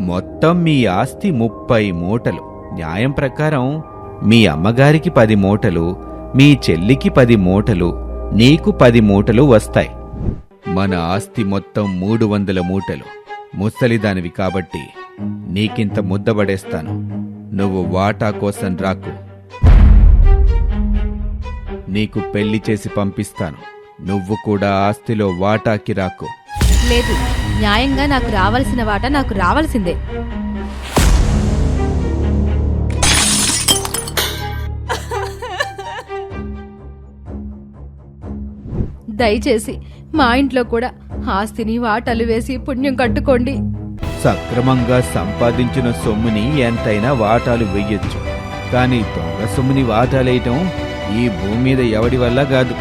మొత్తం మీ ఆస్తి 30 మూటలు. న్యాయం ప్రకారం మీ అమ్మగారికి 10 మూటలు, మీ చెల్లికి 10 మూటలు, నీకు 10 మూటలు వస్తాయి. మన ఆస్తి మొత్తం 300 మూటలు. ముసలిదానివి కాబట్టి నీకింత ముద్దబడేస్తాను. నువ్వు వాటా కోసం రాకు. నీకు పెళ్లి చేసి పంపిస్తాను. నువ్వు కూడా ఆస్తిలో వాటాకి రాకు. లేదు, న్యాయంగా నాకు రావాల్సిన వాటా నాకు రావాల్సిందే. దయచేసి మా ఇంట్లో కూడా ఆస్తిని వాటాలు వేసి పుణ్యం కట్టుకోండి. సక్రమంగా సంపాదించిన సొమ్ముని ఎంతైనా వాటాలు వెయ్యొచ్చు, కానీ దొంగ సొమ్ముని వాటాలేయటం ఈ భూమి మీద ఎవడి వల్ల కాదు.